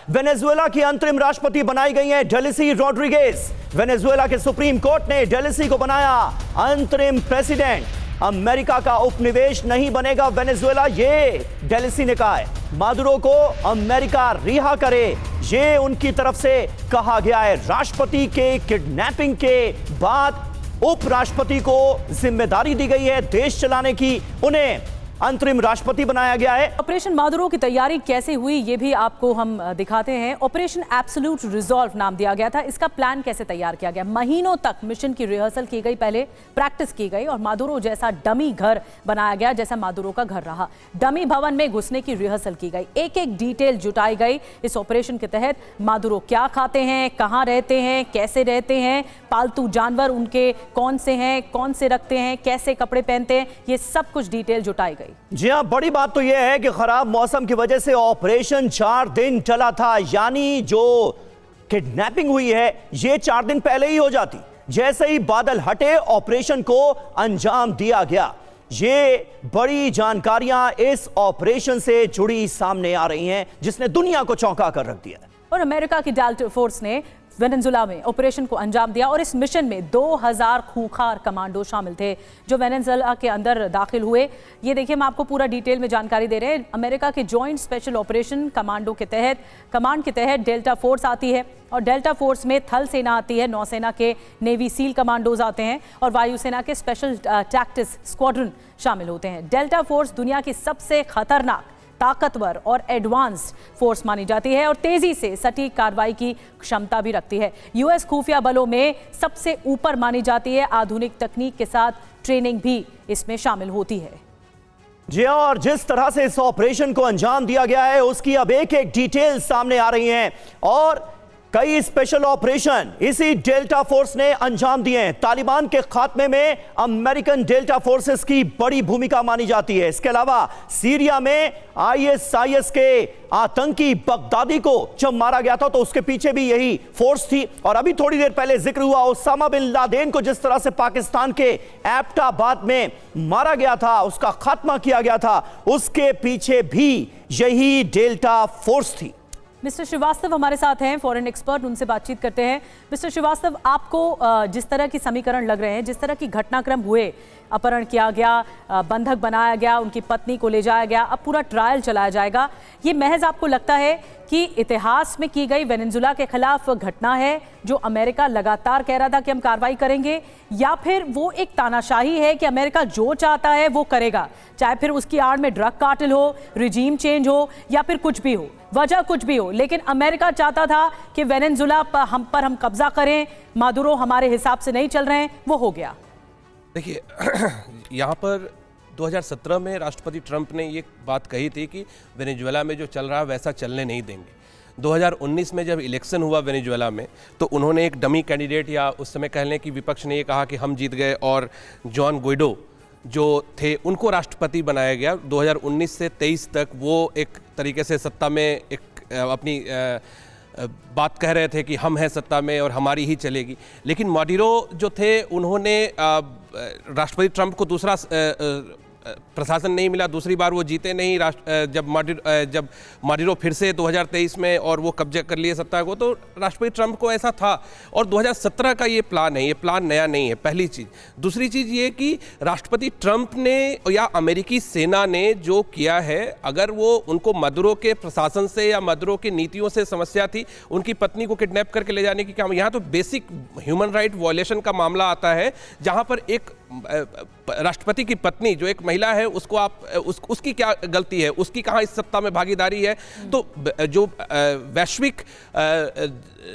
Venezuela की अंतरिम राष्ट्रपति बनाई गई हैं डेलिसी रॉड्रिगेज। वेनेजुएला के सुप्रीम कोर्ट ने डेलिसी को बनाया अंतरिम प्रेसिडेंट। अमेरिका का उपनिवेश नहीं बनेगा वेनेजुएला, ये डेलिसी ने कहा है। मादुरो को अमेरिका रिहा करे, ये उनकी तरफ से कहा गया है। राष्ट्रपति के किडनैपिंग के बाद उपराष्ट्रपति को जिम्मेदारी दी गई है देश चलाने की, उन्हें अंतरिम राष्ट्रपति बनाया गया है। ऑपरेशन मादुरो की तैयारी कैसे हुई ये भी आपको हम दिखाते हैं। ऑपरेशन एब्सोल्यूट रिजॉल्व नाम दिया गया था। इसका प्लान कैसे तैयार किया गया? महीनों तक मिशन की रिहर्सल की गई, पहले प्रैक्टिस की गई और मादुरो जैसा डमी घर बनाया गया, जैसा मादुरो का घर रहा। डमी भवन में घुसने की रिहर्सल की गई, एक एक डिटेल जुटाई गई। इस ऑपरेशन के तहत मादुरो क्या खाते हैं, कहाँ रहते हैं, कैसे रहते हैं, पालतू जानवर उनके कौन से हैं, कौन से रखते हैं, कैसे कपड़े पहनते हैं, ये सब कुछ डिटेल जुटाई गई। जी हां, बड़ी बात तो यह है कि खराब मौसम की वजह से ऑपरेशन 4 दिन चला था, यानी जो किडनैपिंग हुई है ये 4 दिन पहले ही हो जाती। जैसे ही बादल हटे ऑपरेशन को अंजाम दिया गया। ये बड़ी जानकारियां इस ऑपरेशन से जुड़ी सामने आ रही हैं जिसने दुनिया को चौंका कर रख दिया। और अमेरिका की डेल्टा फोर्स ने वेनेजुएला में ऑपरेशन को अंजाम दिया और इस मिशन में 2000 खूंखार कमांडो शामिल थे जो वेनेजुएला के अंदर दाखिल हुए। ये देखिए, हम आपको पूरा डिटेल में जानकारी दे रहे हैं। अमेरिका के जॉइंट स्पेशल ऑपरेशन कमांड के तहत डेल्टा फोर्स आती है और डेल्टा फोर्स में थल सेना आती है, नौसेना के नेवी सील कमांडोज आते हैं और वायुसेना के स्पेशल टैक्टिक्स स्क्वाड्रन शामिल होते हैं। डेल्टा फोर्स दुनिया की सबसे खतरनाक, ताकतवर और एडवांस्ड फोर्स मानी जाती है और तेजी से सटीक कार्रवाई की क्षमता भी रखती है। यूएस खुफिया बलों में सबसे ऊपर मानी जाती है। आधुनिक तकनीक के साथ ट्रेनिंग भी इसमें शामिल होती है। जी और जिस तरह से इस ऑपरेशन को अंजाम दिया गया है उसकी अब एक एक डिटेल सामने आ रही हैं और कई स्पेशल ऑपरेशन इसी डेल्टा फोर्स ने अंजाम दिए हैं। तालिबान के खात्मे में अमेरिकन डेल्टा फोर्सेस की बड़ी भूमिका मानी जाती है। इसके अलावा सीरिया में आईएसआईएस के आतंकी बगदादी को जब मारा गया था तो उसके पीछे भी यही फोर्स थी। और अभी थोड़ी देर पहले जिक्र हुआ ओसामा बिन लादेन को जिस तरह से पाकिस्तान के एबटाबाद में मारा गया था, उसका खात्मा किया गया था, उसके पीछे भी यही डेल्टा फोर्स थी। मिस्टर श्रीवास्तव हमारे साथ हैं, फॉरेन एक्सपर्ट, उनसे बातचीत करते हैं। मिस्टर श्रीवास्तव, आपको जिस तरह की समीकरण लग रहे हैं, जिस तरह की घटनाक्रम हुए, अपहरण किया गया, बंधक बनाया गया, उनकी पत्नी को ले जाया गया, अब पूरा ट्रायल चलाया जाएगा, ये महज आपको लगता है कि इतिहास में की गई वेनेजुएला के खिलाफ घटना है जो अमेरिका लगातार कह रहा था कि हम कार्रवाई करेंगे, या फिर वो एक तानाशाही है कि अमेरिका जो चाहता है वो करेगा, चाहे फिर उसकी आड़ में ड्रग कार्टेल हो, रिजीम चेंज हो या फिर कुछ भी हो, वजह कुछ भी हो, लेकिन अमेरिका चाहता था कि वेनेजुएला पर हम कब्जा करें, मादुरो हमारे हिसाब से नहीं चल रहे हैं, वो हो गया। देखिए, यहाँ पर 2017 में राष्ट्रपति ट्रंप ने ये बात कही थी कि वेनेजुएला में जो चल रहा है वैसा चलने नहीं देंगे। 2019 में जब इलेक्शन हुआ वेनेजुएला में तो उन्होंने एक डमी कैंडिडेट, या उस समय कह लें कि विपक्ष ने ये कहा कि हम जीत गए, और जॉन गुइडो जो थे उनको राष्ट्रपति बनाया गया। 2019 से 23 तक वो एक तरीके से सत्ता में एक अपनी बात कह रहे थे कि हम हैं सत्ता में और हमारी ही चलेगी। लेकिन मादुरो जो थे उन्होंने राष्ट्रपति ट्रंप को दूसरा प्रशासन नहीं मिला, दूसरी बार वो जीते नहीं। जब मादुरो फिर से 2023 में और वो कब्जा कर लिए सत्ता को, तो राष्ट्रपति ट्रंप को ऐसा था। और 2017 का ये प्लान है, ये प्लान नया नहीं है, पहली चीज़। दूसरी चीज़ ये कि राष्ट्रपति ट्रंप ने या अमेरिकी सेना ने जो किया है, अगर वो उनको मादुरो के प्रशासन से या मादुरो की नीतियों से समस्या थी, उनकी पत्नी को किडनैप करके ले जाने की काम, यहाँ तो बेसिक ह्यूमन राइट वायलेशन का मामला आता है, जहाँ पर एक राष्ट्रपति की पत्नी जो एक महिला है उसको आप उसकी क्या गलती है, उसकी कहाँ इस सत्ता में भागीदारी है। तो जो वैश्विक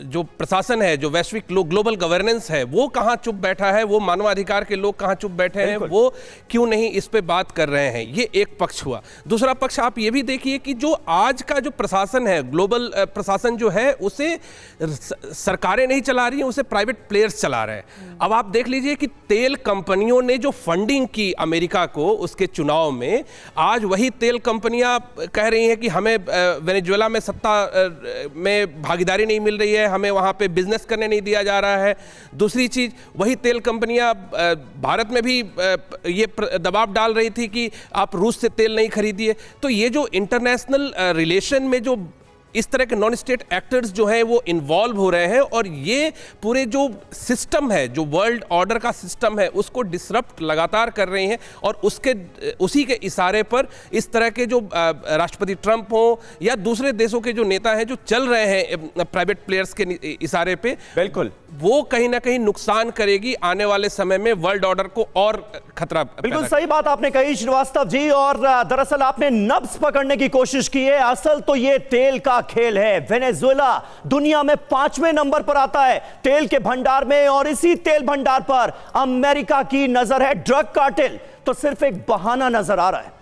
जो प्रशासन है, जो वैश्विक ग्लोबल गवर्नेंस है, वो कहाँ चुप बैठा है, वो मानवाधिकार के लोग कहाँ चुप बैठे हैं, वो क्यों नहीं इस पे बात कर रहे हैं। ये एक पक्ष हुआ। दूसरा पक्ष आप ये भी देखिए कि जो आज का जो प्रशासन है, ग्लोबल प्रशासन जो है, उसे सरकारें नहीं चला रही हैं, उसे प्राइवेट प्लेयर्स चला रहे हैं। अब आप देख लीजिए कि तेल कंपनियों ने जो फंडिंग की अमेरिका को उसके चुनाव में, आज वही तेल कंपनियां कह रही हैं कि हमें वेनेजुएला में सत्ता में भागीदारी नहीं मिल रही है, हमें वहाँ पे बिजनेस करने नहीं दिया जा रहा है। दूसरी चीज़, वही तेल कंपनियां भारत में भी ये दबाव डाल रही थी कि आप रूस से तेल नहीं खरीदिए। तो ये जो इंटरनेशनल रिलेशन में जो इस तरह के नॉन स्टेट एक्टर्स जो हैं वो इन्वॉल्व हो रहे हैं और ये पूरे जो सिस्टम है, जो वर्ल्ड ऑर्डर का सिस्टम है, उसको डिसरप्ट लगातार कर रही हैं। और उसी के इशारे पर इस तरह के जो राष्ट्रपति ट्रंप हो या दूसरे देशों के जो नेता हैं जो चल रहे हैं प्राइवेट प्लेयर्स के इशारे पे, बिल्कुल वो कहीं ना कहीं नुकसान करेगी आने वाले समय में वर्ल्ड ऑर्डर को और खतरा। बिल्कुल सही बात आपने कही श्रीवास्तव जी, और दरअसल आपने नब्ज पकड़ने की कोशिश की है। असल तो ये तेल का खेल है। वेनेजुएला दुनिया में 5वें नंबर पर आता है तेल के भंडार में, और इसी तेल भंडार पर अमेरिका की नजर है। ड्रग कार्टेल तो सिर्फ एक बहाना नजर आ रहा है।